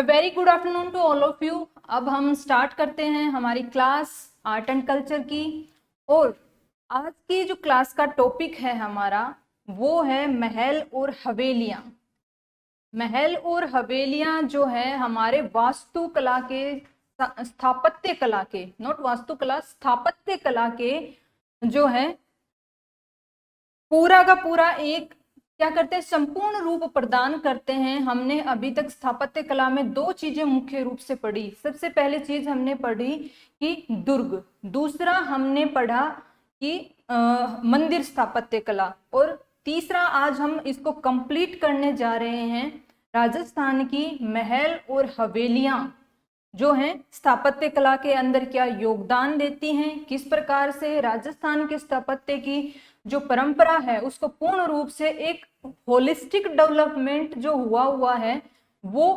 Very good afternoon to all of you. अब हम start करते हैं हमारी क्लास आर्ट एंड कल्चर की। और आज की जो क्लास का टॉपिक है हमारा वो है महल और हवेलियां। महल और हवेलियां जो है हमारे वास्तुकला के, स्थापत्य कला के, नॉट वास्तुकला, स्थापत्य कला के जो है पूरा का पूरा एक क्या करते हैं, संपूर्ण रूप प्रदान करते हैं। हमने अभी तक स्थापत्य कला में दो चीजें मुख्य रूप से पढ़ी। सबसे पहले चीज हमने पढ़ी कि दुर्ग, दूसरा हमने पढ़ा कि मंदिर स्थापत्य कला, और तीसरा आज हम इसको कंप्लीट करने जा रहे हैं, राजस्थान की महल और हवेलियां जो हैं स्थापत्य कला के अंदर क्या योगदान देती हैं, किस प्रकार से राजस्थान के स्थापत्य की जो परंपरा है उसको पूर्ण रूप से एक होलिस्टिक डेवलपमेंट जो हुआ है वो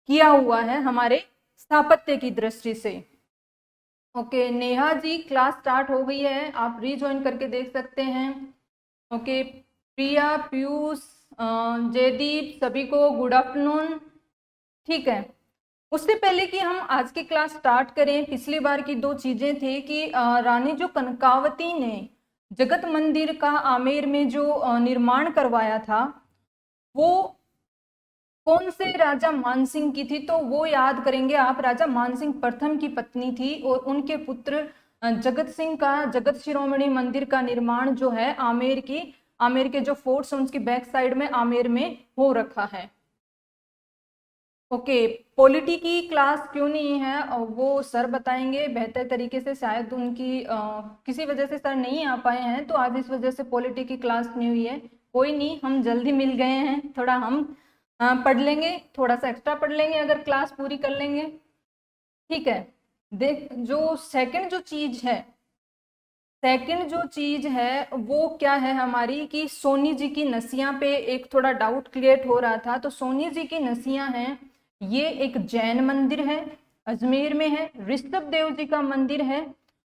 किया हुआ है हमारे स्थापत्य की दृष्टि से। Okay Neha ji, class start हो गई है, आप रीज्वाइन करके देख सकते हैं। ओके प्रिया, पीयूष, जयदीप, सभी को गुड आफ्टरनून। ठीक है, उससे पहले कि हम आज की क्लास स्टार्ट करें, पिछली बार की दो चीजें थी कि रानी जो कनकावती ने जगत मंदिर का आमेर में जो निर्माण करवाया था वो कौन से राजा मानसिंह की थी, तो वो याद करेंगे आप। राजा मानसिंह प्रथम की पत्नी थी और उनके पुत्र जगत सिंह का जगत शिरोमणि मंदिर का निर्माण जो है आमेर के जो फोर्ट्स हैं उसकी बैक साइड में आमेर में हो रखा है। ओके पॉलिटी की क्लास क्यों नहीं है वो सर बताएंगे बेहतर तरीके से। शायद उनकी किसी वजह से सर नहीं आ पाए हैं, तो आज इस वजह से पॉलिटी की क्लास नहीं हुई है। कोई नहीं, हम जल्दी मिल गए हैं, थोड़ा हम पढ़ लेंगे, थोड़ा सा एक्स्ट्रा पढ़ लेंगे अगर क्लास पूरी कर लेंगे। ठीक है, देख जो सेकंड जो चीज है वो क्या है हमारी, कि सोनी जी की नसिया पे एक थोड़ा डाउट क्रिएट हो रहा था। तो सोनी जी की नसिया हैं, ये एक जैन मंदिर है, अजमेर में है, ऋषभ देव जी का मंदिर है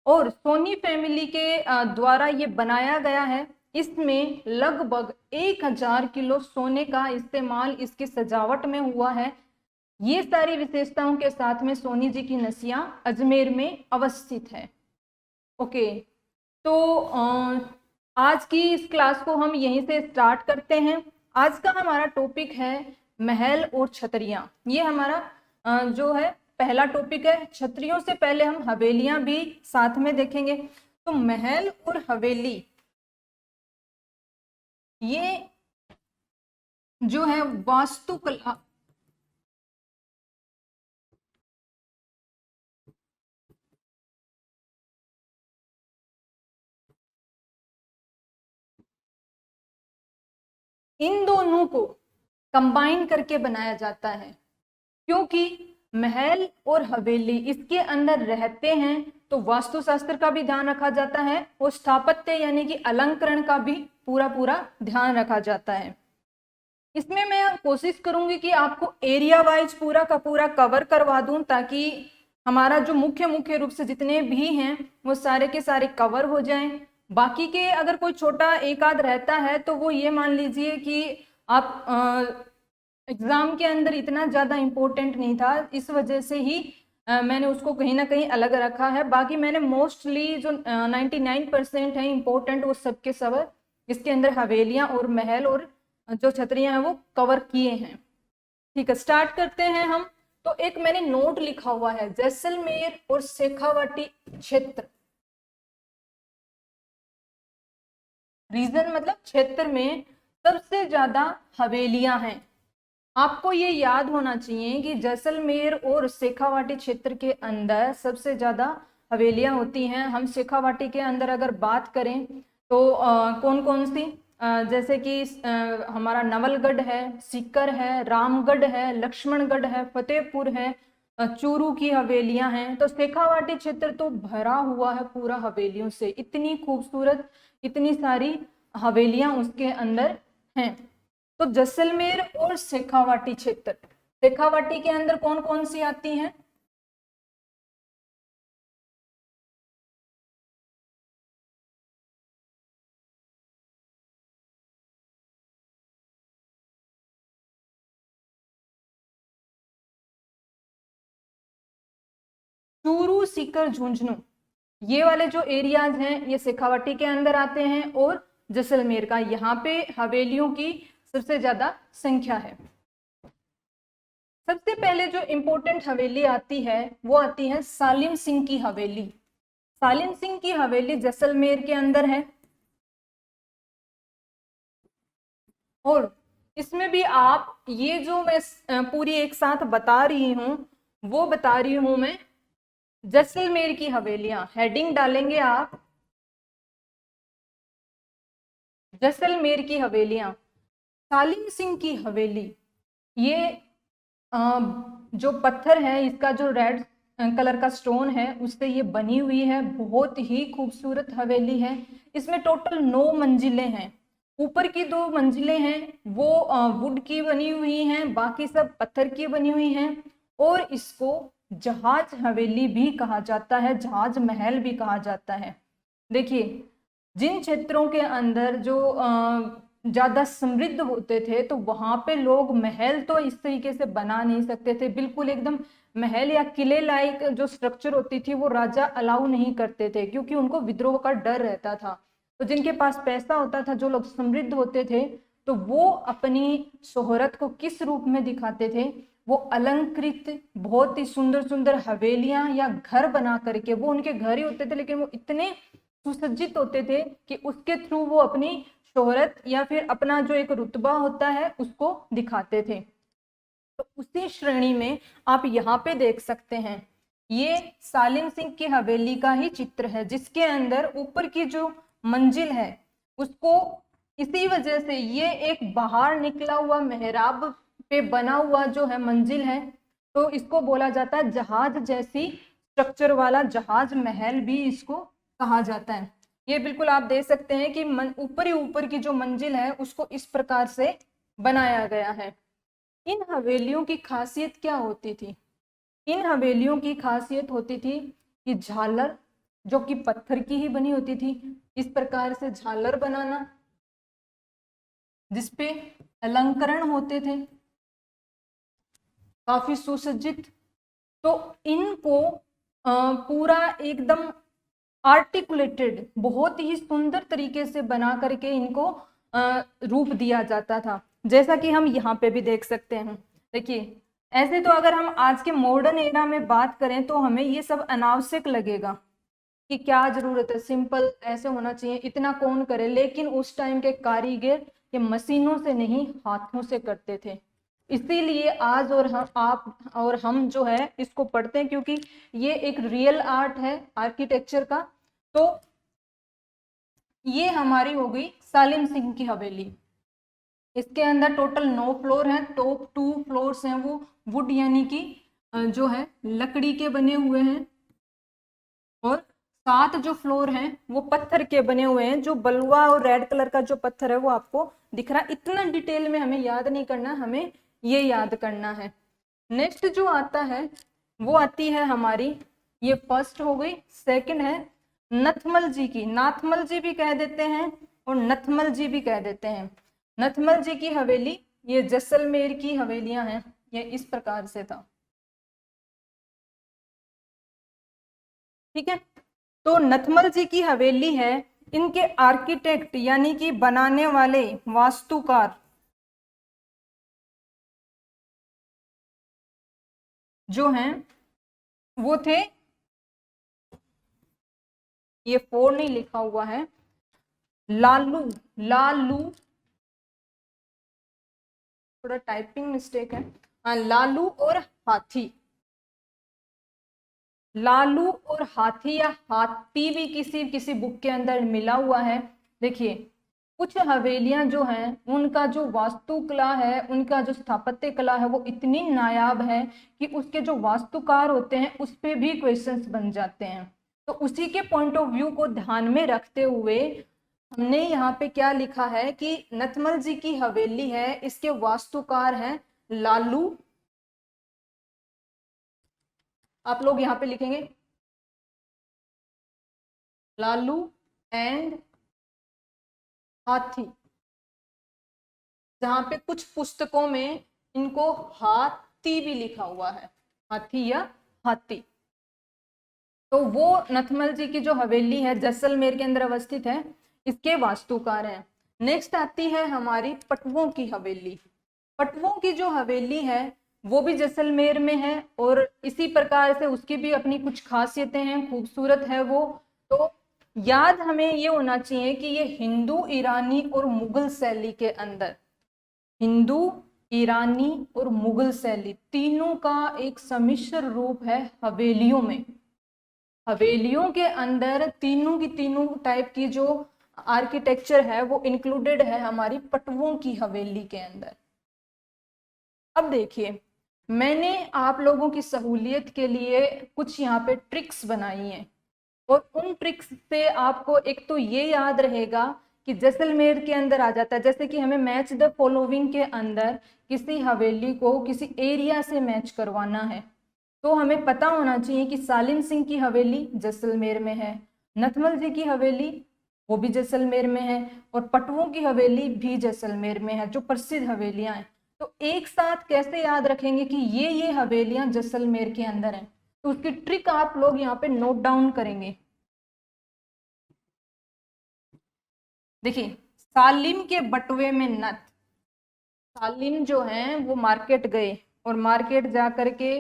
और सोनी फैमिली के द्वारा ये बनाया गया है। इसमें लगभग 1000 किलो सोने का इस्तेमाल इसकी सजावट में हुआ है। ये सारी विशेषताओं के साथ में सोनी जी की नसिया अजमेर में अवस्थित है। ओके, तो आज की इस क्लास को हम यहीं से स्टार्ट करते हैं। आज का हमारा टॉपिक है महल और छतरियां। ये हमारा जो है पहला टॉपिक है। छतरियों से पहले हम हवेलियां भी साथ में देखेंगे। तो महल और हवेली ये जो है वास्तुकला, इन दोनों को कंबाइन करके बनाया जाता है, क्योंकि महल और हवेली इसके अंदर रहते हैं तो वास्तुशास्त्र का भी ध्यान रखा जाता है और स्थापत्य यानी कि अलंकरण का भी पूरा पूरा ध्यान रखा जाता है। इसमें मैं कोशिश करूंगी कि आपको एरिया वाइज पूरा का पूरा कवर करवा दूं, ताकि हमारा जो मुख्य मुख्य रूप से जितने भी हैं वो सारे के सारे कवर हो जाएं। बाकी के अगर कोई छोटा एक आध रहता है तो वो ये मान लीजिए कि आप एग्जाम के अंदर इतना ज्यादा इम्पोर्टेंट नहीं था, इस वजह से ही मैंने उसको कहीं ना कहीं अलग रखा है। बाकी मैंने मोस्टली जो 99% है इम्पोर्टेंट वो सबके सब इसके अंदर हवेलियां और महल और जो छतरियां हैं वो कवर किए हैं। ठीक है, स्टार्ट करते हैं हम। तो एक मैंने नोट लिखा हुआ है, जैसलमेर और शेखावाटी क्षेत्र, रीजन मतलब क्षेत्र में सबसे ज्यादा हवेलियां हैं। आपको ये याद होना चाहिए कि जैसलमेर और शेखावाटी क्षेत्र के अंदर सबसे ज्यादा हवेलियां होती हैं। हम शेखावाटी के अंदर अगर बात करें तो कौन कौन सी, जैसे कि हमारा नवलगढ़ है, सीकर है, रामगढ़ है, लक्ष्मणगढ़ है, फतेहपुर है, चूरू की हवेलियां हैं। तो शेखावाटी क्षेत्र तो भरा हुआ है पूरा हवेलियों से, इतनी खूबसूरत, इतनी सारी हवेलियां उसके अंदर हैं। तो जैसलमेर और शेखावाटी क्षेत्र, शेखावाटी के अंदर कौन कौन सी आती हैं? चूरू, सीकर, झुंझुनू, ये वाले जो एरियाज हैं ये शेखावाटी के अंदर आते हैं और जैसलमेर का, यहाँ पे हवेलियों की सबसे ज्यादा संख्या है। सबसे पहले जो इंपॉर्टेंट हवेली आती है वो आती है सालिम सिंह की हवेली। सालिम सिंह की हवेली जैसलमेर के अंदर है और इसमें भी आप ये जो मैं पूरी एक साथ बता रही हूं वो बता रही हूं मैं जैसलमेर की हवेलियां, हेडिंग डालेंगे आप जैसलमेर की हवेलियां। सालिम सिंह की हवेली, ये जो पत्थर है, इसका जो रेड कलर का स्टोन है उससे ये बनी हुई है, बहुत ही खूबसूरत हवेली है। इसमें टोटल 9 मंजिलें हैं। ऊपर की 2 मंजिलें हैं वो वुड की बनी हुई हैं, बाकी सब पत्थर की बनी हुई हैं और इसको जहाज हवेली भी कहा जाता है, जहाज महल भी कहा जाता है। देखिए, जिन क्षेत्रों के अंदर जो ज्यादा समृद्ध होते थे तो वहां पे लोग महल तो इस तरीके से बना नहीं सकते थे, बिल्कुल एकदम महल या किले लाइक जो स्ट्रक्चर होती थी वो राजा अलाउ नहीं करते थे, क्योंकि उनको विद्रोह का डर रहता था। तो जिनके पास पैसा होता था, जो लोग समृद्ध होते थे, तो वो अपनी शोहरत को किस रूप में दिखाते थे, वो अलंकृत बहुत ही सुंदर सुंदर हवेलियां या घर बना करके, वो उनके घर ही होते थे लेकिन वो इतने सुसज्जित होते थे कि उसके थ्रू वो अपनी शोहरत या फिर अपना जो एक रुतबा होता है उसको दिखाते थे। तो उसी श्रेणी में आप यहाँ पे देख सकते हैं, ये सालिम सिंह की हवेली का ही चित्र है, जिसके अंदर ऊपर की जो मंजिल है उसको इसी वजह से ये एक बाहर निकला हुआ मेहराब पे बना हुआ जो है मंजिल है, तो इसको बोला जाता है जहाज जैसी स्ट्रक्चर वाला जहाज महल भी इसको कहा जाता है। ये बिल्कुल आप देख सकते हैं कि ऊपर ही ऊपर की जो मंजिल है उसको इस प्रकार से बनाया गया है। इन हवेलियों की खासियत क्या होती थी? इन हवेलियों की खासियत होती थी कि झालर जो कि पत्थर की ही बनी होती थी, इस प्रकार से झालर बनाना जिसपे अलंकरण होते थे काफी सुसज्जित। तो इनको पूरा एकदम आर्टिकुलेटेड बहुत ही सुंदर तरीके से बना करके इनको रूप दिया जाता था, जैसा कि हम यहाँ पे भी देख सकते हैं। देखिए, ऐसे तो अगर हम आज के मॉडर्न एरा में बात करें तो हमें ये सब अनावश्यक लगेगा कि क्या जरूरत है, सिंपल ऐसे होना चाहिए, इतना कौन करे, लेकिन उस टाइम के कारीगर ये मशीनों से नहीं हाथों से करते थे। इसीलिए आज और हम जो है इसको पढ़ते हैं, क्योंकि ये एक रियल आर्ट है आर्किटेक्चर का। तो ये हमारी हो गई सालिम सिंह की हवेली। इसके अंदर टोटल 9 फ्लोर हैं। टॉप 2 फ्लोर्स हैं वो वुड यानी कि जो है लकड़ी के बने हुए हैं, और 7 जो फ्लोर हैं वो पत्थर के बने हुए हैं। जो बलुआ और रेड कलर का जो पत्थर है वो आपको दिख रहा है। इतना डिटेल में हमें याद नहीं करना, हमें ये याद करना है। नेक्स्ट जो आता है वो आती है हमारी, ये फर्स्ट हो गई। सेकंड है नथमल जी की, नाथमल जी भी कह देते हैं और नथमल जी भी कह देते हैं। नथमल जी की हवेली, ये जैसलमेर की हवेलियां हैं, ये इस प्रकार से था। ठीक है, तो नथमल जी की हवेली है, इनके आर्किटेक्ट यानी कि बनाने वाले वास्तुकार जो हैं वो थे, ये 4 नहीं लिखा हुआ है, लालू लालू, थोड़ा टाइपिंग मिस्टेक है, हाँ, लालू और हाथी। लालू और हाथी या हाथी भी किसी किसी बुक के अंदर मिला हुआ है। देखिए, कुछ हवेलियां जो हैं उनका जो वास्तुकला है, उनका जो स्थापत्य कला है वो इतनी नायाब है कि उसके जो वास्तुकार होते हैं उस पे भी क्वेश्चंस बन जाते हैं। तो उसी के पॉइंट ऑफ व्यू को ध्यान में रखते हुए हमने यहाँ पे क्या लिखा है कि नथमल जी की हवेली है, इसके वास्तुकार हैं लालू, आप लोग यहाँ पे लिखेंगे लालू एंड हाथी, जहां पे कुछ पुस्तकों में इनको हाथी भी लिखा हुआ है, हाथी या हाथी। तो वो नथमल जी की जो हवेली है जैसलमेर के अंदर अवस्थित है, इसके वास्तुकार हैं। नेक्स्ट आती है हमारी पटवों की हवेली। पटवों की जो हवेली है वो भी जैसलमेर में है और इसी प्रकार से उसकी भी अपनी कुछ खासियतें हैं, खूबसूरत है वो। तो याद हमें ये होना चाहिए कि ये हिंदू, ईरानी और मुगल शैली के अंदर, हिंदू, ईरानी और मुगल शैली तीनों का एक सम्मिश्र रूप है हवेलियों में। हवेलियों के अंदर तीनों की तीनों टाइप की जो आर्किटेक्चर है वो इंक्लूडेड है हमारी पटवों की हवेली के अंदर। अब देखिए, मैंने आप लोगों की सहूलियत के लिए कुछ यहाँ पे ट्रिक्स बनाई हैं और उन ट्रिक्स से आपको एक तो ये याद रहेगा कि जैसलमेर के अंदर आ जाता है। जैसे कि हमें मैच द फॉलोइंग के अंदर किसी हवेली को किसी एरिया से मैच करवाना है, तो हमें पता होना चाहिए कि सालिम सिंह की हवेली जैसलमेर में है, नथमल जी की हवेली वो भी जैसलमेर में है और पटवों की हवेली भी जैसलमेर में है, जो प्रसिद्ध हवेलियां हैं। तो एक साथ कैसे याद रखेंगे कि ये हवेलियां जैसलमेर के अंदर हैं, तो उसकी ट्रिक आप लोग यहाँ पे नोट डाउन करेंगे। देखिए, सालिम के बटवे में नथ, सालिम जो हैं वो मार्केट गए और मार्केट जा करके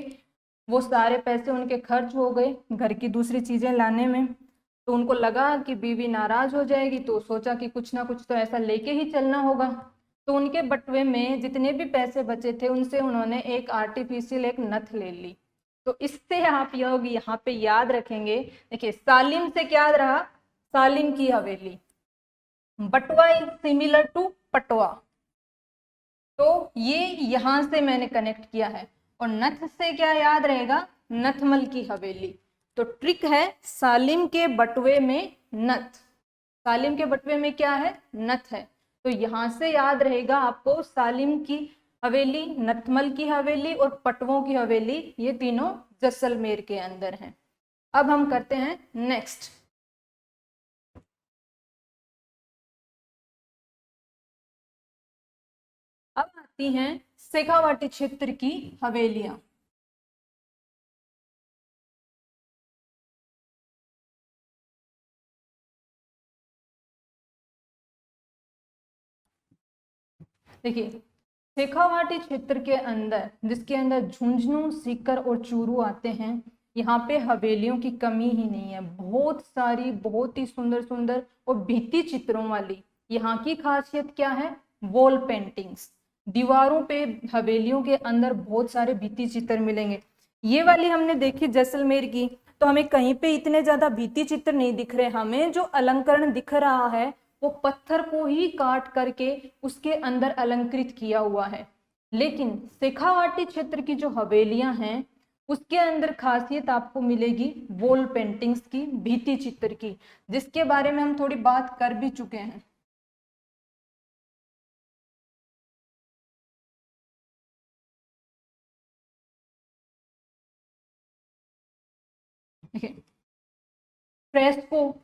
वो सारे पैसे उनके खर्च हो गए घर की दूसरी चीजें लाने में। तो उनको लगा कि बीवी नाराज हो जाएगी, तो सोचा कि कुछ ना कुछ तो ऐसा लेके ही चलना होगा। तो उनके बटवे में जितने भी पैसे बचे थे उनसे उन्होंने एक आर्टिफिशियल एक नथ ले ली। तो इससे आप लोग यहाँ पे याद रखेंगे। देखिए, सालिम से क्या रहा, सालिम की हवेली, बटवा इज सिमिलर टू पटवा, तो ये यहां से मैंने कनेक्ट किया है। और नथ से क्या याद रहेगा, नथमल की हवेली। तो ट्रिक है सालिम के बटवे में नथ, सालिम के बटवे में क्या है, नथ है। तो यहां से याद रहेगा आपको सालिम की हवेली, नथमल की हवेली और पटवों की हवेली, ये तीनों जैसलमेर के अंदर हैं। अब हम करते हैं नेक्स्ट। अब आती हैं शेखावाटी क्षेत्र की हवेलियां। देखिए, शेखावाटी क्षेत्र के अंदर, जिसके अंदर झुंझुनू, सीकर और चूरू आते हैं, यहाँ पे हवेलियों की कमी ही नहीं है। बहुत सारी, बहुत ही सुंदर सुंदर और भित्ति चित्रों वाली यहाँ की खासियत क्या है, वॉल पेंटिंग्स। दीवारों पे हवेलियों के अंदर बहुत सारे भित्ति चित्र मिलेंगे। ये वाली हमने देखी जैसलमेर की, तो हमें कहीं पे इतने ज्यादा भित्ति चित्र नहीं दिख रहे। हमें जो अलंकरण दिख रहा है वो पत्थर को ही काट करके उसके अंदर अलंकृत किया हुआ है। लेकिन शेखावाटी क्षेत्र की जो हवेलियां हैं उसके अंदर खासियत आपको मिलेगी वॉल पेंटिंग्स की, भित्ति चित्र की, जिसके बारे में हम थोड़ी बात कर भी चुके हैं। फ्रेस्को,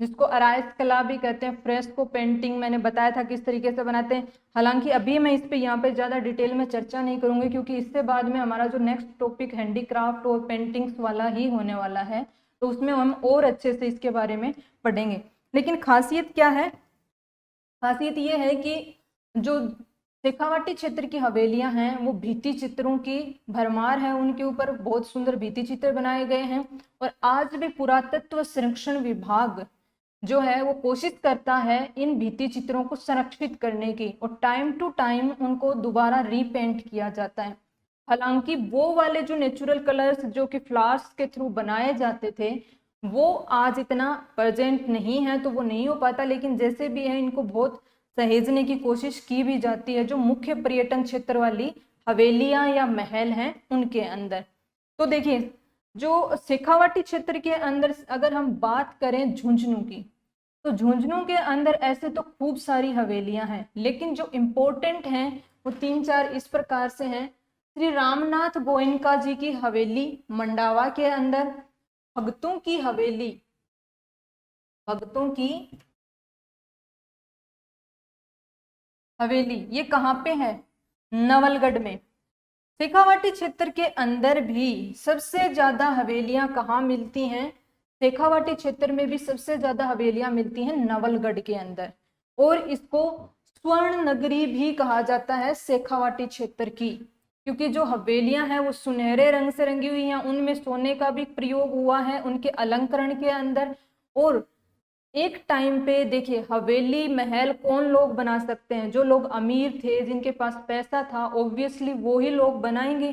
जिसको अराइस कला भी कहते हैं, फ्रेस्को पेंटिंग मैंने बताया था किस तरीके से बनाते हैं। हालांकि अभी मैं इस पे यहाँ पे ज़्यादा डिटेल में चर्चा नहीं करूंगी, क्योंकि इससे बाद में हमारा जो नेक्स्ट टॉपिक हैंडीक्राफ्ट और पेंटिंग्स वाला ही होने वाला है, तो उसमें हम और अच्छे से इसके बारे में पढ़ेंगे। लेकिन खासियत क्या है, खासियत ये है कि जो शेखावाटी क्षेत्र की हवेलियां हैं वो भित्ति चित्रों की भरमार है, उनके ऊपर बहुत सुंदर भित्ति चित्र बनाए गए हैं। और आज भी पुरातत्व संरक्षण विभाग जो है वो कोशिश करता है इन भित्ति चित्रों को संरक्षित करने की, और टाइम टू टाइम उनको दोबारा रीपेंट किया जाता है। हालांकि वो वाले जो नेचुरल कलर्स जो कि फ्लावर्स के थ्रू बनाए जाते थे वो आज इतना प्रेजेंट नहीं है, तो वो नहीं हो पाता। लेकिन जैसे भी है इनको बहुत सहेजने की कोशिश की भी जाती है, जो मुख्य पर्यटन क्षेत्र वाली हवेलियां या महल हैं उनके अंदर। तो देखिए, जो शेखावाटी क्षेत्र के अंदर अगर हम बात करें झुंझुनू की, तो झुंझुनू के अंदर ऐसे तो खूब सारी हवेलियां हैं, लेकिन जो इम्पोर्टेंट हैं वो तीन चार इस प्रकार से हैं। श्री रामनाथ गोयनका जी की हवेली मंडावा के अंदर, भगतों की हवेली, भगतों की हवेली ये कहाँ पे है, नवलगढ़ में। शेखावाटी क्षेत्र के अंदर भी सबसे ज्यादा हवेलियां कहाँ मिलती हैं, शेखावाटी क्षेत्र में भी सबसे ज्यादा हवेलियां मिलती हैं नवलगढ़ के अंदर, और इसको स्वर्ण नगरी भी कहा जाता है शेखावाटी क्षेत्र की, क्योंकि जो हवेलियां हैं वो सुनहरे रंग से रंगी हुई हैं, उनमें सोने का भी प्रयोग हुआ है उनके अलंकरण के अंदर। और एक टाइम पे देखिए, हवेली महल कौन लोग बना सकते हैं? जो लोग अमीर थे, जिनके पास पैसा था, ऑब्वियसली वो ही लोग बनाएंगे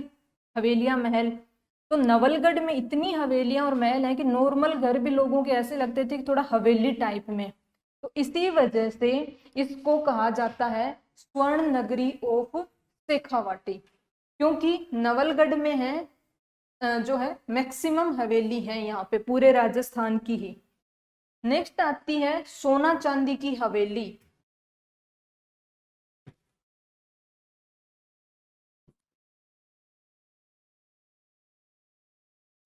हवेलियां महल। तो नवलगढ़ में इतनी हवेलियां और महल हैं कि नॉर्मल घर भी लोगों के ऐसे लगते थे कि थोड़ा हवेली टाइप में। तो इसी वजह से इसको कहा जाता है स्वर्ण नगरी ऑफ शेखावाटी, क्योंकि नवलगढ़ में है जो है मैक्सिमम हवेली है यहाँ पे पूरे राजस्थान की ही। नेक्स्ट आती है सोना चांदी की हवेली।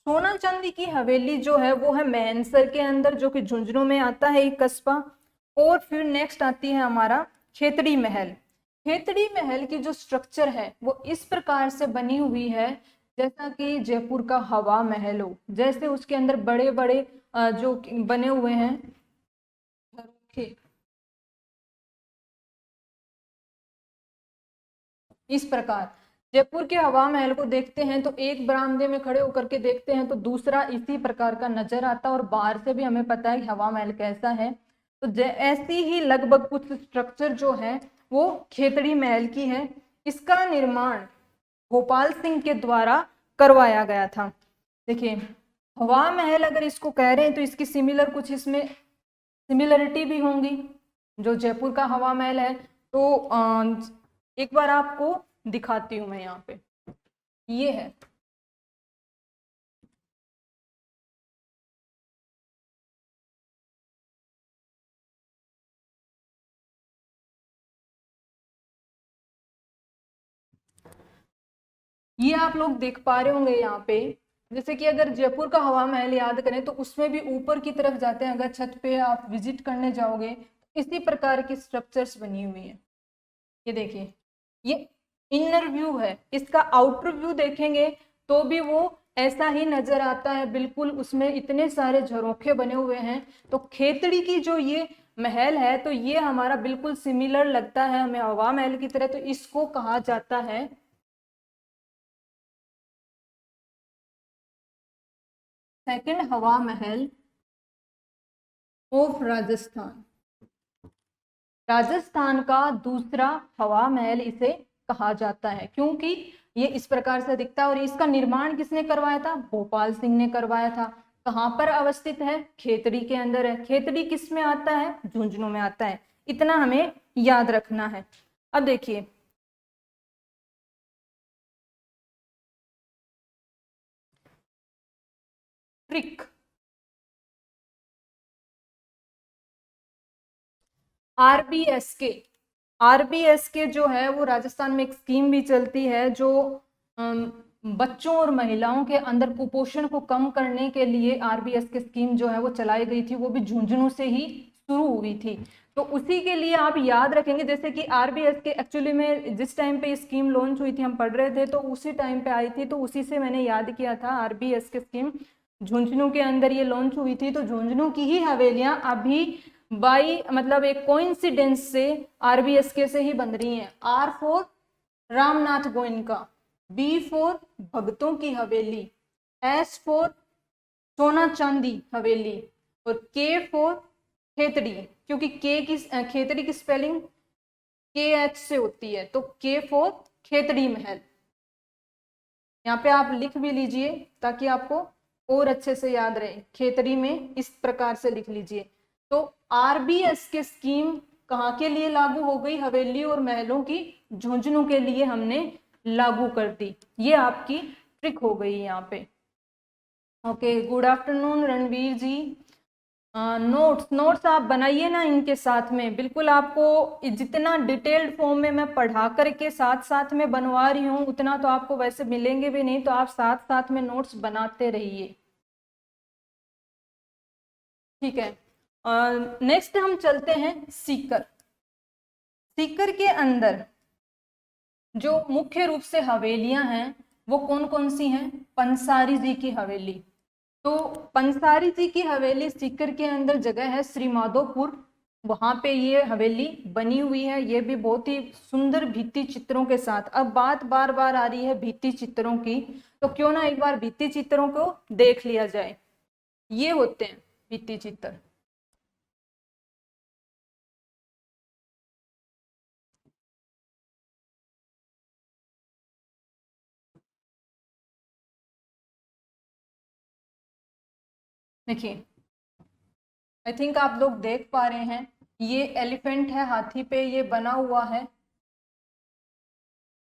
सोना चांदी की हवेली जो है वो है मैनसर के अंदर, जो कि झुंझुनू में आता है एक कस्बा। और फिर नेक्स्ट आती है हमारा खेतड़ी महल। खेतड़ी महल की जो स्ट्रक्चर है वो इस प्रकार से बनी हुई है जैसा कि जयपुर का हवा महल हो, जैसे उसके अंदर बड़े बड़े जो बने हुए हैं झरोखे, इस प्रकार जयपुर के हवा महल को देखते हैं तो एक बरामदे में खड़े होकर के देखते हैं तो दूसरा इसी प्रकार का नजर आता है, और बाहर से भी हमें पता है कि हवा महल कैसा है। तो ऐसी ही लगभग कुछ स्ट्रक्चर जो है वो खेतड़ी महल की है। इसका निर्माण गोपाल सिंह के द्वारा करवाया गया था। देखिए, हवा महल अगर इसको कह रहे हैं तो इसकी सिमिलर कुछ इसमें सिमिलरिटी भी होंगी जो जयपुर का हवा महल है। तो एक बार आपको दिखाती हूं मैं यहाँ पे, ये है। ये आप लोग देख पा रहे होंगे यहाँ पे, जैसे कि अगर जयपुर का हवा महल याद करें तो उसमें भी ऊपर की तरफ जाते हैं, अगर छत पे आप विजिट करने जाओगे तो इसी प्रकार की स्ट्रक्चर्स बनी हुई है। ये देखिए, ये इनर व्यू है, इसका आउटर व्यू देखेंगे तो भी वो ऐसा ही नजर आता है बिल्कुल, उसमें इतने सारे झरोखे बने हुए हैं। तो खेतड़ी की जो ये महल है तो ये हमारा बिल्कुल सिमिलर लगता है हमें हवा महल की तरह, तो इसको कहा जाता है सेकंड हवा महल ऑफ राजस्थान। राजस्थान का दूसरा हवा महल इसे कहा जाता है, क्योंकि ये इस प्रकार से दिखता है। और इसका निर्माण किसने करवाया था? भोपाल सिंह ने करवाया था। कहाँ पर अवस्थित है? खेतड़ी के अंदर है। खेतड़ी किस में आता है? झुंझुनू में आता है। इतना हमें याद रखना है। अब देखिए, ट्रिक, आरबीएसके। आरबीएसके जो है वो राजस्थान में एक स्कीम भी चलती है जो बच्चों और महिलाओं के अंदर कुपोषण को कम करने के लिए आरबीएसके स्कीम जो है वो चलाई गई थी, वो भी झुंझुनू से ही शुरू हुई थी। तो उसी के लिए आप याद रखेंगे, जैसे कि आरबीएसके एक्चुअली में जिस टाइम पे ये स्कीम लॉन्च हुई थी हम पढ़ रहे थे तो उसी टाइम पे आई थी, तो उसी से मैंने याद किया था। आरबीएसके स्कीम झुंझुनू के अंदर ये लॉन्च हुई थी, तो झुंझुनू की ही हवेलियां अभी बाई मतलब एक कोइंसिडेंस से आरबीएसके से ही बन रही हैं। R for Ramnath Goenka, B for भगतों की हवेली, एस फॉर सोना चांदी हवेली, और के फॉर खेतड़ी, क्योंकि के की खेतड़ी की स्पेलिंग के एच से होती है, तो के फॉर खेतड़ी महल। यहाँ पे आप लिख भी लीजिए ताकि आपको और अच्छे से याद रहे। खेतड़ी में इस प्रकार से लिख लीजिए। तो आरबीएस के स्कीम कहाँ के लिए लागू हो गई? हवेली और महलों की झुंझुनू के लिए हमने लागू कर दी। ये आपकी ट्रिक हो गई यहाँ पे। ओके, गुड आफ्टरनून रणवीर जी। नोट्स आप बनाइए ना इनके साथ में, बिल्कुल आपको जितना डिटेल्ड फॉर्म में मैं पढ़ा करके साथ साथ में बनवा रही हूँ उतना तो आपको वैसे मिलेंगे भी नहीं, तो आप साथ साथ में नोट्स बनाते रहिए, ठीक है। नेक्स्ट हम चलते हैं सीकर। सीकर के अंदर जो मुख्य रूप से हवेलियां हैं वो कौन कौन सी हैं? पंसारी जी की हवेली, तो पंसारी जी की हवेली सीकर के अंदर जगह है श्री माधोपुर, वहां पे ये हवेली बनी हुई है। ये भी बहुत ही सुंदर भित्ति चित्रों के साथ। अब बात बार बार आ रही है भित्ति चित्रों की, तो क्यों ना एक बार भित्ति चित्रों को देख लिया जाए। ये होते हैं भित्ति चित्र। देखिए, आई थिंक आप लोग देख पा रहे हैं, ये एलिफेंट है, हाथी पे ये बना हुआ है।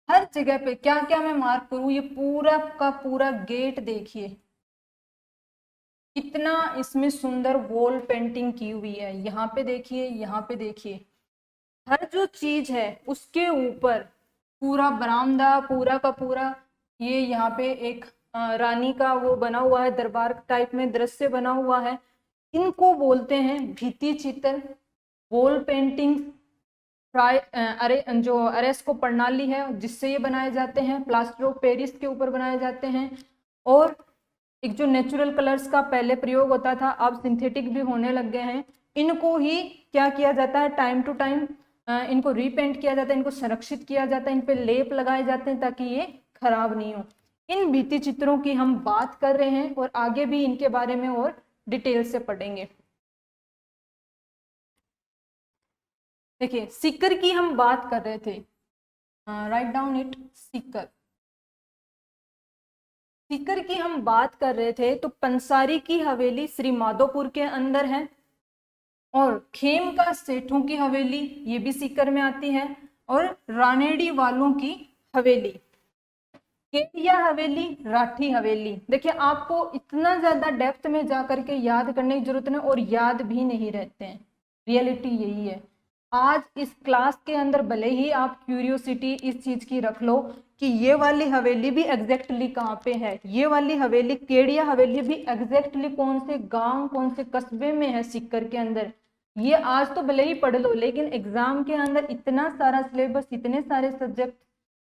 हर जगह पे क्या क्या मैं मार्क करूं, ये पूरा का पूरा गेट देखिए, कितना इसमें सुंदर वॉल पेंटिंग की हुई है। यहाँ पे देखिए, यहाँ पे देखिए, हर जो चीज है उसके ऊपर पूरा बरामदा पूरा का पूरा। ये यहाँ पे एक रानी का वो बना हुआ है, दरबार टाइप में दृश्य बना हुआ है। इनको बोलते हैं भित्ति चित्र, वॉल पेंटिंग। अरे जो अरेस्को प्रणाली है जिससे ये बनाए जाते हैं, प्लास्टर ऑफ पेरिस के ऊपर बनाए जाते हैं। और एक जो नेचुरल कलर्स का पहले प्रयोग होता था, अब सिंथेटिक भी होने लग गए हैं। इनको ही क्या किया जाता है, टाइम टू टाइम इनको रीपेंट किया जाता है, इनको संरक्षित किया जाता है, इन पे लेप लगाए जाते हैं ताकि ये खराब नहीं हो। इन भित्ति चित्रों की हम बात कर रहे हैं और आगे भी इनके बारे में और डिटेल से पढ़ेंगे। देखिए, सीकर की हम बात कर रहे थे, write down it, Sikar. Sikar की हम बात कर रहे थे, तो पंसारी की हवेली श्री माधोपुर के अंदर है, और खेम का सेठों की हवेली ये भी सीकर में आती है, और रानेड़ी वालों की हवेली, केडिया हवेली, राठी हवेली। देखिए, आपको इतना ज्यादा डेप्थ में जाकर के याद करने की जरूरत नहीं, और याद भी नहीं रहते हैं, रियलिटी यही है। आज इस क्लास के अंदर भले ही आप क्यूरियोसिटी इस चीज की रख लो कि ये वाली हवेली भी एग्जैक्टली कहाँ पे है, ये वाली हवेली केडिया हवेली भी एग्जैक्टली कौन से गांव कौन से कस्बे में है सीकर के अंदर, ये आज तो भले ही पढ़ लो, लेकिन एग्जाम के अंदर इतना सारा सिलेबस, इतने सारे सब्जेक्ट,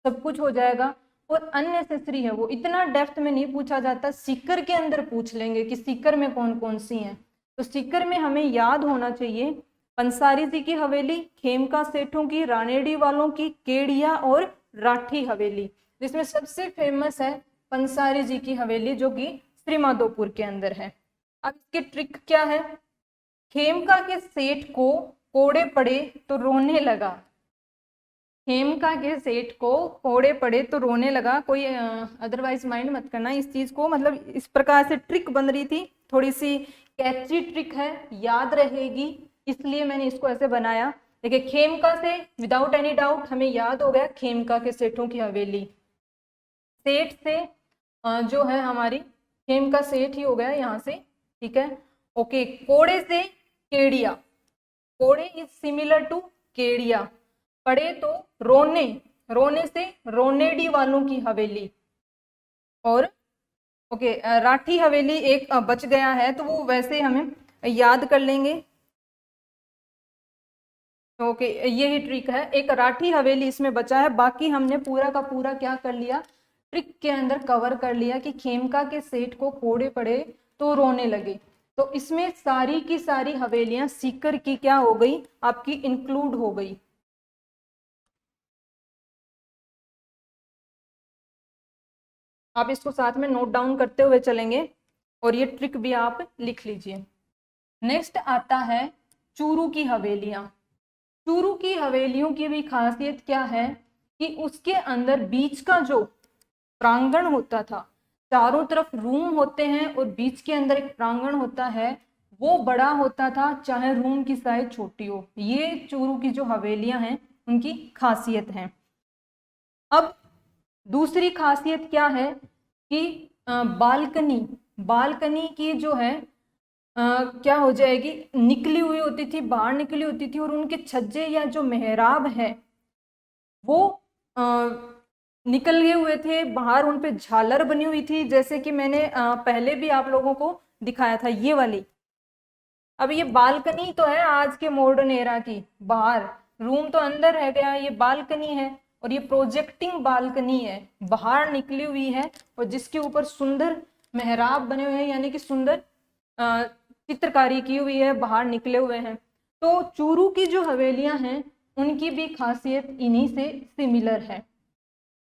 सब कुछ हो जाएगा। और अननेसेसरी है, वो इतना डेप्थ में नहीं पूछा जाता। सीकर के अंदर पूछ लेंगे कि सीकर में कौन कौन सी हैं, तो सीकर में हमें याद होना चाहिए पंसारी जी की हवेली, खेमका सेठों की, रानेड़ी वालों की, केडिया और राठी हवेली। जिसमें सबसे फेमस है पंसारी जी की हवेली, जो कि श्री माधोपुर के अंदर है। अब इसकी ट्रिक क्या है, खेमका के सेठ को कोड़े पड़े तो रोने लगा, खेमका के सेठ को कोड़े पड़े तो रोने लगा। कोई अदरवाइज माइंड मत करना इस चीज को, मतलब इस प्रकार से ट्रिक बन रही थी, थोड़ी सी कैची ट्रिक है, याद रहेगी, इसलिए मैंने इसको ऐसे बनाया। देखिए, खेमका से विदाउट एनी डाउट हमें याद हो गया, खेमका के सेठों की हवेली। सेठ से जो है हमारी खेमका सेठ ही हो गया यहाँ से, ठीक है, ओके। कोड़े से केडिया, कोड़े इज सिमिलर टू केडिया। पड़े तो रोने, रोने से रोनेडी वालों की हवेली। और ओके, राठी हवेली एक बच गया है, तो वो वैसे हमें याद कर लेंगे। ओके, यही ट्रिक है, एक राठी हवेली इसमें बचा है, बाकी हमने पूरा का पूरा क्या कर लिया, ट्रिक के अंदर कवर कर लिया कि खेमका के सेठ को कोड़े पड़े तो रोने लगे। तो इसमें सारी की सारी हवेलियां सीकर की क्या हो गई, आपकी इंक्लूड हो गई। आप इसको साथ में नोट डाउन करते हुए चलेंगे, और ये ट्रिक भी आप लिख लीजिए। नेक्स्ट आता है चूरू की हवेलियां। चूरू की हवेलियों की भी खासियत क्या है कि उसके अंदर बीच का जो प्रांगण होता था, चारों तरफ रूम होते हैं और बीच के अंदर एक प्रांगण होता है, वो बड़ा होता था, चाहे रूम की साइज छोटी हो। ये चूरू की जो हवेलियां हैं उनकी खासियत है। अब दूसरी खासियत क्या है कि बालकनी, बालकनी की जो है क्या हो जाएगी, निकली हुई होती थी, बाहर निकली होती थी, और उनके छज्जे या जो मेहराब है वो निकल गए हुए थे बाहर, उन पे झालर बनी हुई थी, जैसे कि मैंने पहले भी आप लोगों को दिखाया था, ये वाली। अब ये बालकनी तो है आज के मॉडर्न एरा की, बाहर रूम तो अंदर रह गया, ये बालकनी है, और ये प्रोजेक्टिंग बालकनी है, बाहर निकली हुई है, और जिसके ऊपर सुंदर मेहराब बने हुए हैं, यानी कि सुंदर चित्रकारी की हुई है, बाहर निकले हुए हैं। तो चूरू की जो हवेलियां हैं उनकी भी खासियत इन्हीं से सिमिलर है।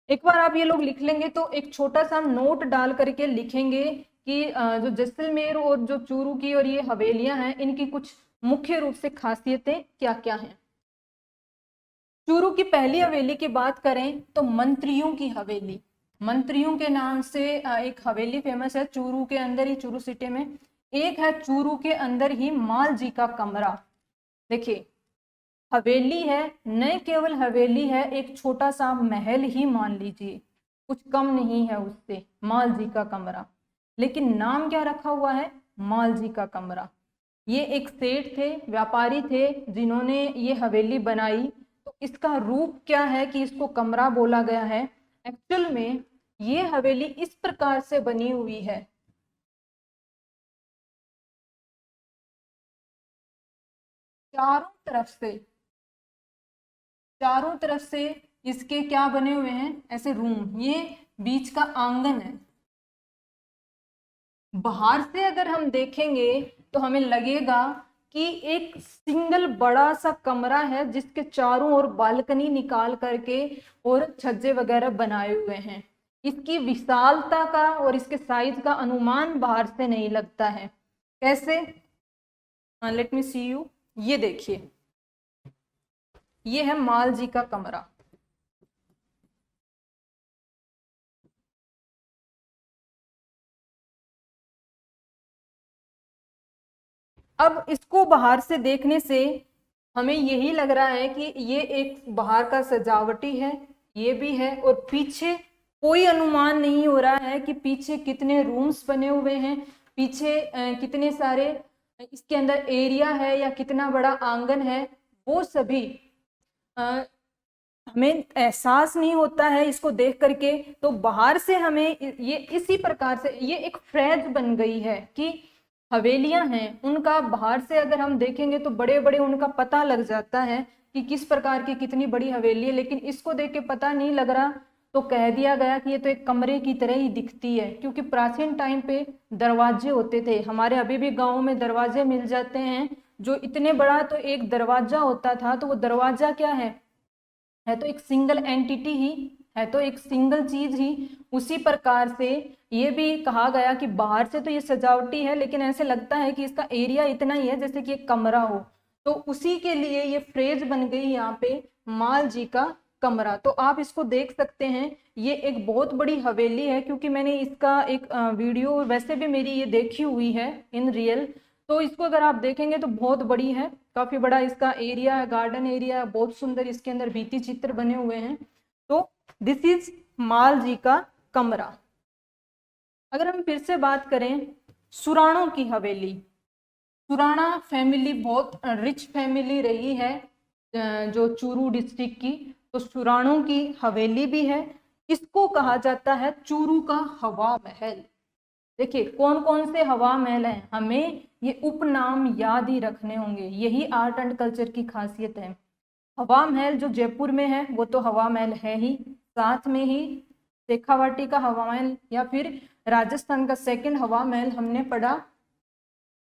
एक बार आप ये लोग लिख लेंगे तो एक छोटा सा नोट डाल करके लिखेंगे कि जो जैसलमेर और जो चूरू की और ये हवेलियां हैं इनकी कुछ मुख्य रूप से खासियतें क्या क्या हैं। चूरू की पहली हवेली की बात करें तो मंत्रियों की हवेली, मंत्रियों के नाम से एक हवेली फेमस है चूरू के अंदर ही, चूरू सिटी में। एक है चूरू के अंदर ही माल जी का कमरा। देखिए हवेली है, न केवल हवेली है, एक छोटा सा महल ही मान लीजिए, कुछ कम नहीं है उससे, माल जी का कमरा। लेकिन नाम क्या रखा हुआ है, माल जी का कमरा। ये एक सेठ थे, व्यापारी थे, जिन्होंने ये हवेली बनाई। तो इसका रूप क्या है कि इसको कमरा बोला गया है। एक्चुअल में ये हवेली इस प्रकार से बनी हुई है, चारों तरफ से, चारों तरफ से इसके क्या बने हुए हैं, ऐसे रूम। ये बीच का आंगन है। बाहर से अगर हम देखेंगे तो हमें लगेगा कि एक सिंगल बड़ा सा कमरा है जिसके चारों ओर बालकनी निकाल करके और छज्जे वगैरह बनाए हुए हैं। इसकी विशालता का और इसके साइज का अनुमान बाहर से नहीं लगता है। कैसे, लेट मी सी यू। ये देखिए, ये है माल जी का कमरा। अब इसको बाहर से देखने से हमें यही लग रहा है कि ये एक बाहर का सजावटी है, ये भी है, और पीछे कोई अनुमान नहीं हो रहा है कि पीछे कितने रूम्स बने हुए हैं, पीछे कितने सारे इसके अंदर एरिया है या कितना बड़ा आंगन है, वो सभी अ, हमें एहसास नहीं होता है इसको देख करके। तो बाहर से हमें ये इसी प्रकार से ये एक फ्रेज बन गई है कि हवेलियां हैं उनका बाहर से अगर हम देखेंगे तो बड़े बड़े उनका पता लग जाता है कि किस प्रकार की कितनी बड़ी हवेली है, लेकिन इसको देख के पता नहीं लग रहा, तो कह दिया गया कि ये तो एक कमरे की तरह ही दिखती है। क्योंकि प्राचीन टाइम पे दरवाजे होते थे, हमारे अभी भी गाँव में दरवाजे मिल जाते हैं, जो इतने बड़ा तो एक दरवाजा होता था। तो वो दरवाजा क्या है तो एक सिंगल एंटिटी ही, है तो एक सिंगल चीज ही। उसी प्रकार से ये भी कहा गया कि बाहर से तो ये सजावटी है लेकिन ऐसे लगता है कि इसका एरिया इतना ही है जैसे कि एक कमरा हो। तो उसी के लिए ये फ्रेज बन गई यहाँ पे, माल जी का कमरा। तो आप इसको देख सकते हैं, ये एक बहुत बड़ी हवेली है। क्योंकि मैंने इसका एक वीडियो वैसे भी मेरी ये देखी हुई है इन रियल, तो इसको अगर आप देखेंगे तो बहुत बड़ी है, काफी बड़ा इसका एरिया है, गार्डन एरिया है, बहुत सुंदर इसके अंदर भित्ति चित्र बने हुए हैं। तो दिस इज माल जी का कमरा। अगर हम फिर से बात करें सुराणों की हवेली, सुराणा फैमिली बहुत रिच फैमिली रही है जो चूरू डिस्ट्रिक्ट की। तो सुराणों की हवेली भी है, इसको कहा जाता है चूरू का हवा महल। देखिए कौन कौन से हवा महल हैं, हमें ये उपनाम याद ही रखने होंगे, यही आर्ट एंड कल्चर की खासियत है। हवा महल जो जयपुर में है वो तो हवा महल है ही, साथ में ही शेखावाटी का हवा महल, या फिर राजस्थान का सेकंड हवा महल हमने पढ़ा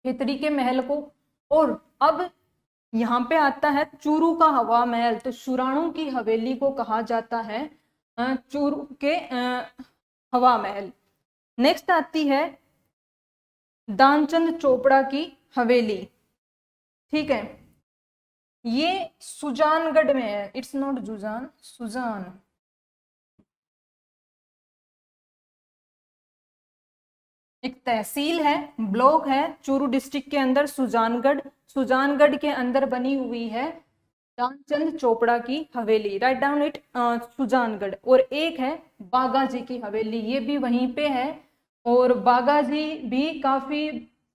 खेतड़ी के महल को। और अब यहाँ पे आता है चूरू का हवा महल। तो सुराणों की हवेली को कहा जाता है चूरू के हवा महल। नेक्स्ट आती है दानचंद चोपड़ा की हवेली। ठीक है, ये सुजानगढ़ में है, इट्स नॉट जुजान, सुजान। एक तहसील है, ब्लॉक है चूरू डिस्ट्रिक्ट के अंदर, सुजानगढ़। सुजानगढ़ के अंदर बनी हुई है दानचंद चोपड़ा की हवेली, राइट डाउन इट, सुजानगढ़। और एक है बागा जी की हवेली, ये भी वहीं पे है। और बागा जी भी काफी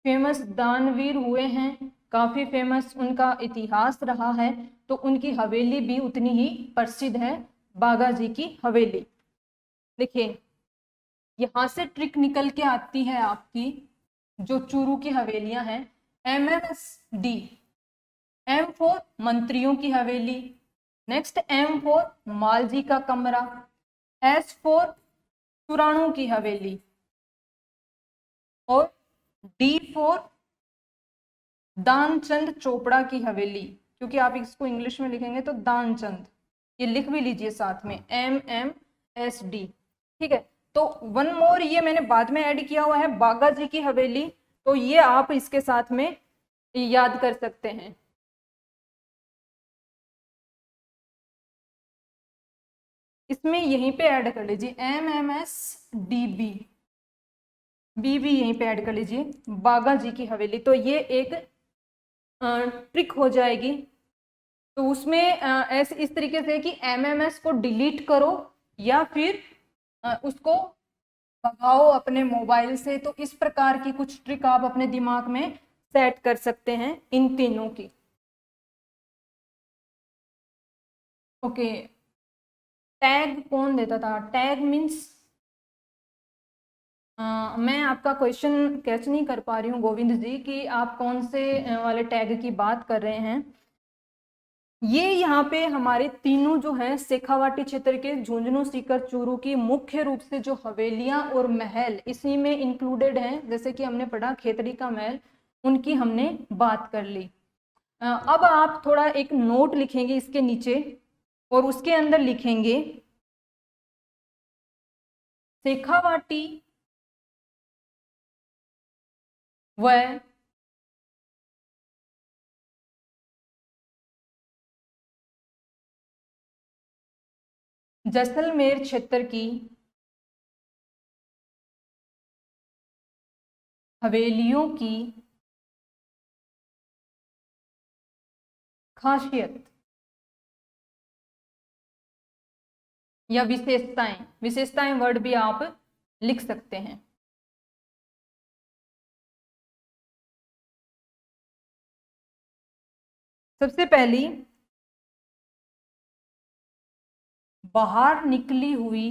फेमस दानवीर हुए हैं, काफी फेमस उनका इतिहास रहा है। तो उनकी हवेली भी उतनी ही प्रसिद्ध है, बागा जी की हवेली। देखिए यहां से ट्रिक निकल के आती है आपकी, जो चूरू की हवेलियां हैं, MMSD, M फॉर मंत्रियों की हवेली, नेक्स्ट M फॉर मालजी का कमरा, S फॉर सुराणों की हवेली, और डी फॉर दानचंद चोपड़ा की हवेली, क्योंकि आप इसको इंग्लिश में लिखेंगे तो दानचंद, ये लिख भी लीजिए साथ में, MMSD। ठीक है, तो वन मोर ये मैंने बाद में ऐड किया हुआ है, बागा जी की हवेली, तो ये आप इसके साथ में याद कर सकते हैं। इसमें यहीं पे ऐड कर लीजिए MMSDB, बी भी यहीं पे ऐड कर लीजिए, बागा जी की हवेली, तो ये एक ट्रिक हो जाएगी। तो उसमें ऐसे इस तरीके से कि MMS को डिलीट करो या फिर उसको भगाओ अपने मोबाइल से, तो इस प्रकार की कुछ ट्रिक आप अपने दिमाग में सेट कर सकते हैं इन तीनों की। ओके, टैग कौन देता था? टैग मीन्स मैं आपका क्वेश्चन कैच नहीं कर पा रही हूँ गोविंद जी कि आप कौन से वाले टैग की बात कर रहे हैं। ये यहाँ पे हमारे तीनों जो हैं शेखावाटी क्षेत्र के झुंझुनू सीकर चूरू की मुख्य रूप से जो हवेलियां और महल इसी में इंक्लूडेड हैं, जैसे कि हमने पढ़ा खेतड़ी का महल, उनकी हमने बात कर ली। अब आप थोड़ा एक नोट लिखेंगे इसके नीचे और उसके अंदर लिखेंगे शेखावाटी व जैसलमेर क्षेत्र की हवेलियों की खासियत या विशेषताएं, विशेषताएं वर्ड भी आप लिख सकते हैं। सबसे पहली, बाहर निकली हुई,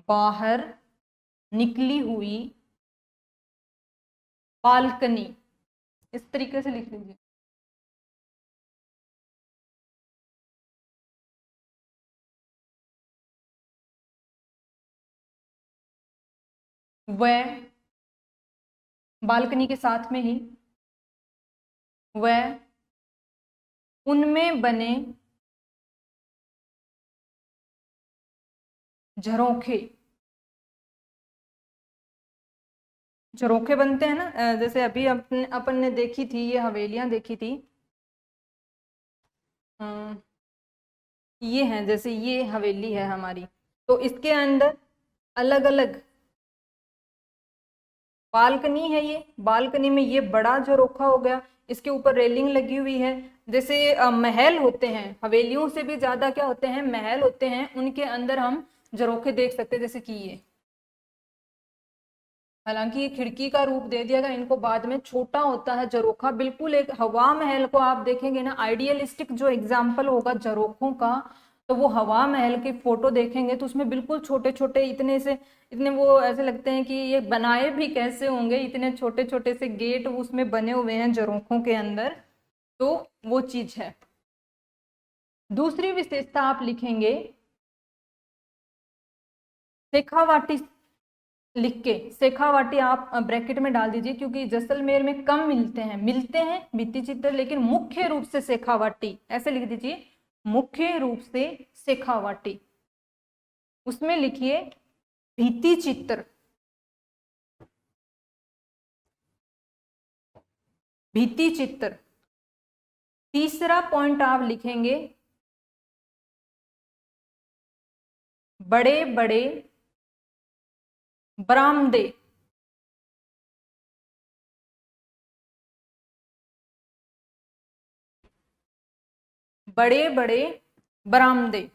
बाहर निकली हुई बालकनी, इस तरीके से लिख लीजिए। वह, बालकनी के साथ में ही वह, उनमें बने झरोखे, झरोखे बनते हैं ना, जैसे अभी अपन ने देखी थी, ये हवेलियां देखी थी, ये हैं, जैसे ये हवेली है हमारी, तो इसके अंदर अलग अलग बालकनी है, ये बालकनी में ये बड़ा झरोखा हो गया, इसके ऊपर रेलिंग लगी हुई है। जैसे महल होते हैं, हवेलियों से भी ज्यादा क्या होते हैं, महल होते हैं, उनके अंदर हम झरोखे देख सकते हैं, जैसे कि ये, हालांकि ये खिड़की का रूप दे दिया गया इनको, बाद में छोटा होता है झरोखा, बिल्कुल एक हवा महल को आप देखेंगे ना, आइडियलिस्टिक जो एग्जाम्पल होगा झरोखों का, तो वो हवा महल की फोटो देखेंगे तो उसमें बिल्कुल छोटे छोटे, इतने से इतने, वो ऐसे लगते हैं कि ये बनाए भी कैसे होंगे, इतने छोटे छोटे से गेट उसमें बने हुए हैं झरोखों के अंदर, तो वो चीज है। दूसरी विशेषता आप लिखेंगे शेखावाटी, लिख के शेखावाटी आप ब्रैकेट में डाल दीजिए, क्योंकि जैसलमेर में कम मिलते हैं भित्ति चित्र, लेकिन मुख्य रूप से शेखावाटी, ऐसे लिख दीजिए, मुख्य रूप से शेखावाटी, उसमें लिखिए भित्ति चित्र, भित्ति चित्र। तीसरा पॉइंट आप लिखेंगे बड़े बड़े बरामदे, बड़े बड़े बरामदे।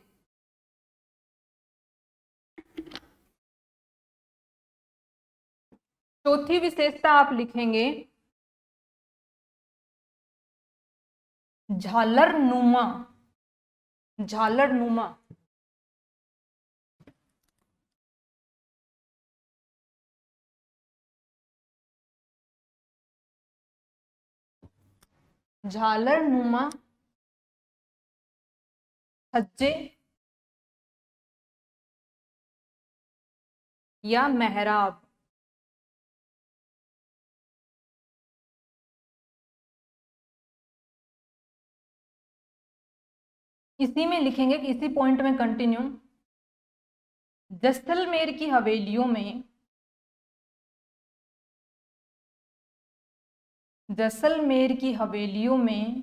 चौथी विशेषता आप लिखेंगे झालर नुमा, झालर नुमा, झालर नुमा छज्जे या मेहराब। इसी में लिखेंगे कि इसी पॉइंट में कंटिन्यू, जैसलमेर की हवेलियों में, जैसलमेर की हवेलियों में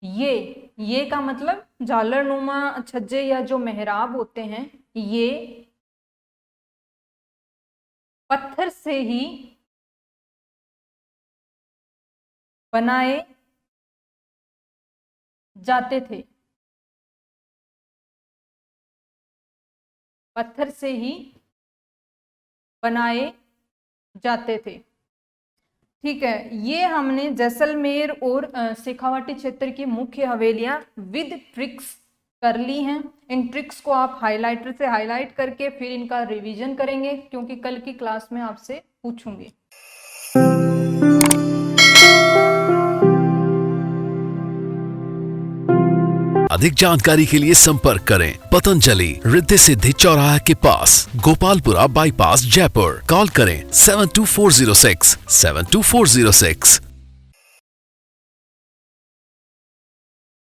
ये का मतलब झालरनुमा छज्जे या जो मेहराब होते हैं, ये पत्थर से ही बनाए जाते थे, पत्थर से ही बनाए जाते थे। ठीक है, ये हमने जैसलमेर और शेखावाटी क्षेत्र की मुख्य हवेलियां विद ट्रिक्स कर ली हैं। इन ट्रिक्स को आप हाइलाइटर से हाईलाइट करके फिर इनका रिवीजन करेंगे, क्योंकि कल की क्लास में आपसे पूछूंगी। अधिक जानकारी के लिए संपर्क करें पतंजलि, रिद्धि सिद्धि चौराहा के पास, गोपालपुरा बाईपास, जयपुर। कॉल करें 72406 72406।